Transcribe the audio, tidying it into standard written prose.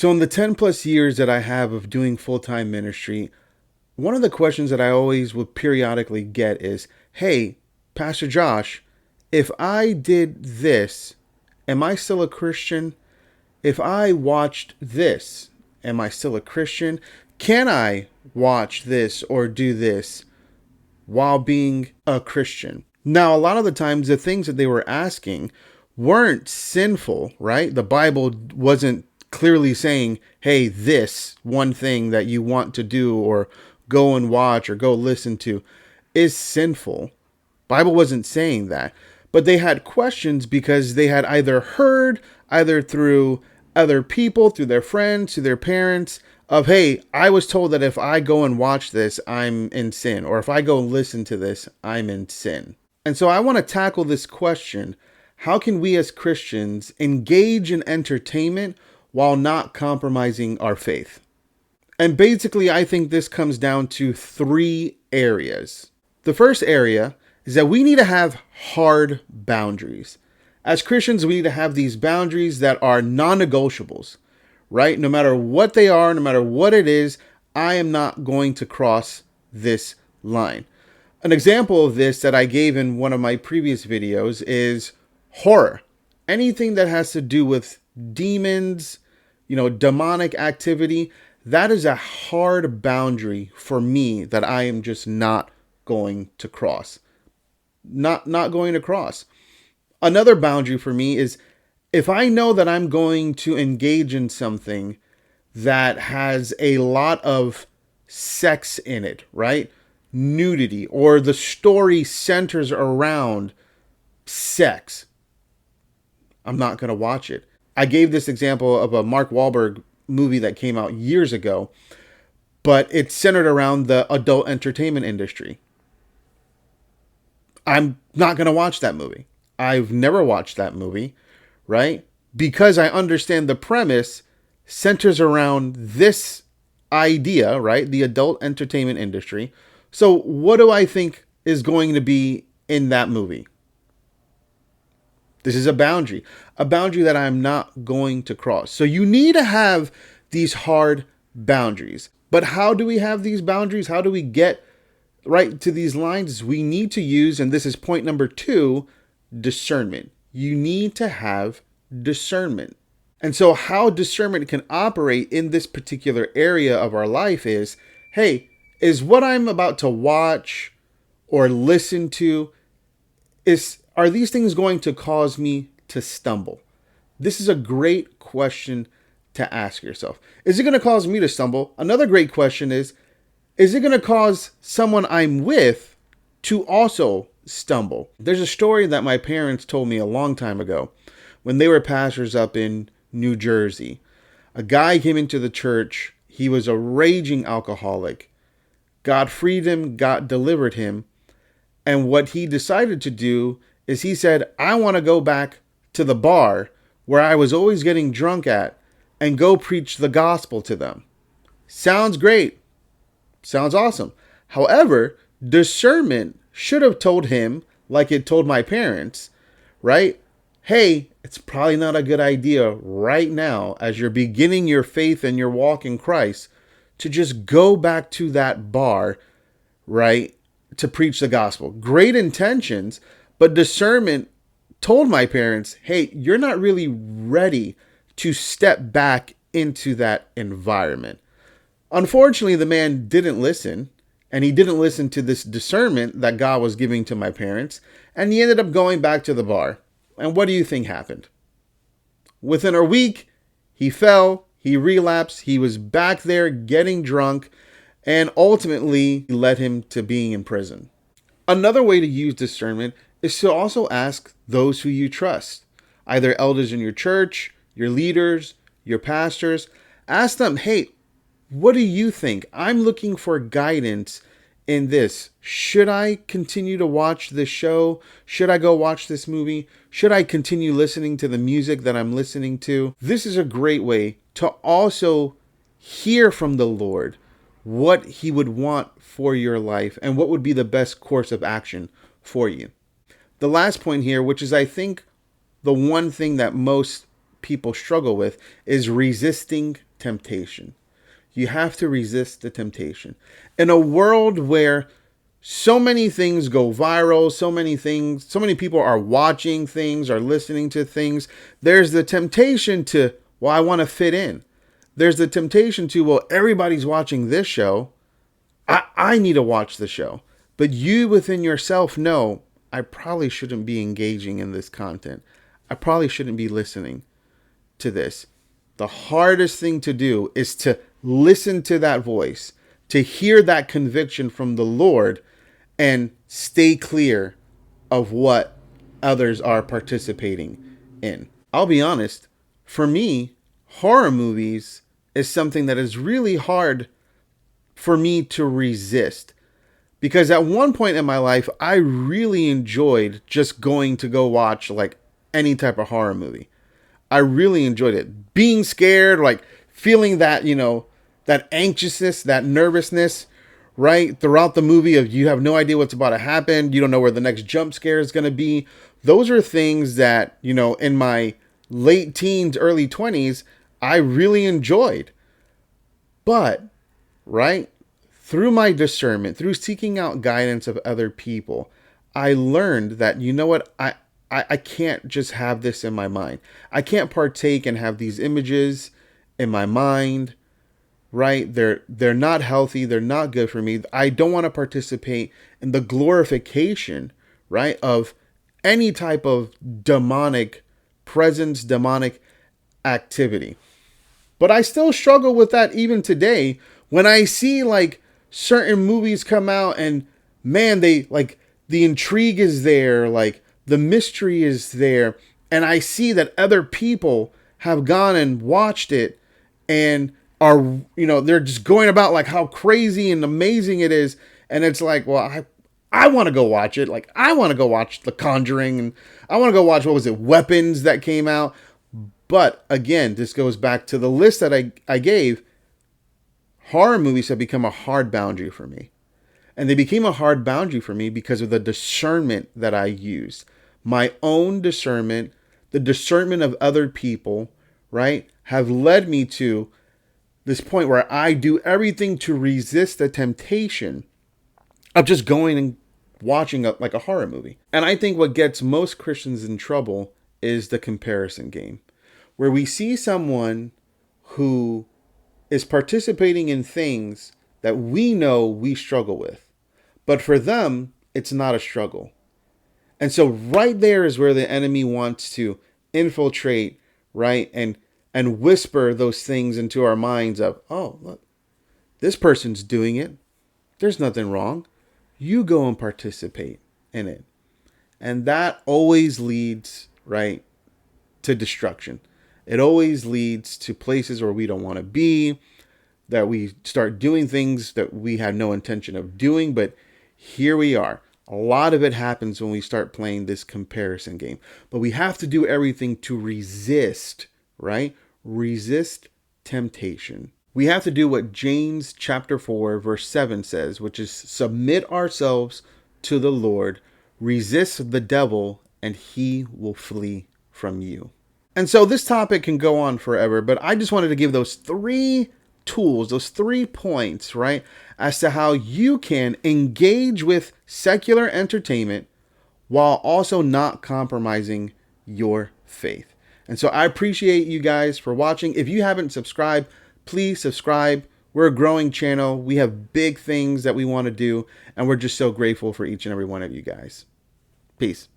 So, in the 10 plus years that I have of doing full time ministry, one of the questions that I always would periodically get is, hey, Pastor Josh, if I did this, am I still a Christian? If I watched this, am I still a Christian? Can I watch this or do this while being a Christian? Now, a lot of the times, the things that they were asking weren't sinful, right? The Bible wasn't clearly saying, hey, this one thing that you want to do or go and watch or go listen to is sinful. Bible wasn't saying that. But they had questions because they had either heard, either through other people, through their friends, through their parents, of, hey, I was told that if I go and watch this, I'm in sin. Or if I go listen to this, I'm in sin. And so I want to tackle this question. How can we as Christians engage in entertainment while not compromising our faith? And basically, I think this comes down to three areas. The first area is that we need to have hard boundaries. As Christians, we need to have these boundaries that are non-negotiables, right? No matter what they are, no matter what it is, I am not going to cross this line. An example of this that I gave in one of my previous videos is horror. Anything that has to do with demons, demonic activity, that is a hard boundary for me that I am just not going to cross. Not going to cross. Another boundary for me is if I know that I'm going to engage in something that has a lot of sex in it, right? Nudity, or the story centers around sex, I'm not going to watch it. I gave this example of a Mark Wahlberg movie that came out years ago, but it's centered around the adult entertainment industry. I'm not going to watch that movie. I've never watched that movie, right? Because I understand the premise centers around this idea, right? The adult entertainment industry. So what do I think is going to be in that movie? This is a boundary that I'm not going to cross. So you need to have these hard boundaries. But how do we have these boundaries? How do we get right to these lines? We need to use, and this is point number 2, discernment. You need to have discernment. And so how discernment can operate in this particular area of our life is, hey, is what I'm about to watch or listen to, are these things going to cause me to stumble? This is a great question to ask yourself. Is it going to cause me to stumble? Another great question is it going to cause someone I'm with to also stumble? There's a story that my parents told me a long time ago when they were pastors up in New Jersey. A guy came into the church. He was a raging alcoholic. God freed him, God delivered him. And what he decided to do is he said, I want to go back to the bar where I was always getting drunk at and go preach the gospel to them. Sounds great. Sounds awesome. However, discernment should have told him, like it told my parents, right? Hey, it's probably not a good idea right now as you're beginning your faith and your walk in Christ to just go back to that bar, right, to preach the gospel. Great intentions, but discernment told my parents, hey, you're not really ready to step back into that environment. Unfortunately, the man didn't listen, and he didn't listen to this discernment that God was giving to my parents, and he ended up going back to the bar. And what do you think happened? Within a week, he fell, he relapsed, he was back there getting drunk, and ultimately led him to being in prison. Another way to use discernment is to also ask those who you trust, either elders in your church, your leaders, your pastors. Ask them, hey, what do you think? I'm looking for guidance in this. Should I continue to watch this show? Should I go watch this movie? Should I continue listening to the music that I'm listening to? This is a great way to also hear from the Lord what he would want for your life and what would be the best course of action for you. The last point here, which is I think the one thing that most people struggle with, is resisting temptation. You have to resist the temptation. In a world where so many things go viral, so many people are watching things, are listening to things, there's the temptation to, well, I want to fit in. There's the temptation to, well, everybody's watching this show. I need to watch the show. But you within yourself know, I probably shouldn't be engaging in this content. I probably shouldn't be listening to this. The hardest thing to do is to listen to that voice, to hear that conviction from the Lord, and stay clear of what others are participating in. I'll be honest, for me, horror movies is something that is really hard for me to resist. Because at one point in my life, I really enjoyed just going to go watch like any type of horror movie. I really enjoyed it. Being scared, like feeling that, that anxiousness, that nervousness, right? Throughout the movie of you have no idea what's about to happen. You don't know where the next jump scare is going to be. Those are things that, in my late teens, early 20s, I really enjoyed. But, right, through my discernment, through seeking out guidance of other people, I learned that, I can't just have this in my mind. I can't partake and have these images in my mind, right? They're not healthy. They're not good for me. I don't want to participate in the glorification, right, of any type of demonic presence, demonic activity. But I still struggle with that even today when I see like certain movies come out and man, they like the intrigue is there, like the mystery is there, and I see that other people have gone and watched it and are, they're just going about like how crazy and amazing it is. And it's like, well, I want to go watch it. Like, I want to go watch The Conjuring, and I want to go watch, Weapons that came out. But again, this goes back to the list that I gave. Horror movies have become a hard boundary for me. And they became a hard boundary for me because of the discernment that I use. My own discernment, the discernment of other people, right, have led me to this point where I do everything to resist the temptation of just going and watching like a horror movie. And I think what gets most Christians in trouble is the comparison game, where we see someone who is participating in things that we know we struggle with. But for them, it's not a struggle. And so right there is where the enemy wants to infiltrate, right? And whisper those things into our minds of, oh, look, this person's doing it. There's nothing wrong. You go and participate in it. And that always leads, right, to destruction. It always leads to places where we don't want to be, that we start doing things that we had no intention of doing, but here we are. A lot of it happens when we start playing this comparison game. But we have to do everything to resist, right? Resist temptation. We have to do what James chapter 4, verse 7 says, which is submit ourselves to the Lord, resist the devil, and he will flee from you. And so this topic can go on forever, but I just wanted to give those 3 tools, those 3 points, right, as to how you can engage with secular entertainment while also not compromising your faith. And so I appreciate you guys for watching. If you haven't subscribed, please subscribe. We're a growing channel. We have big things that we want to do, and we're just so grateful for each and every one of you guys. Peace.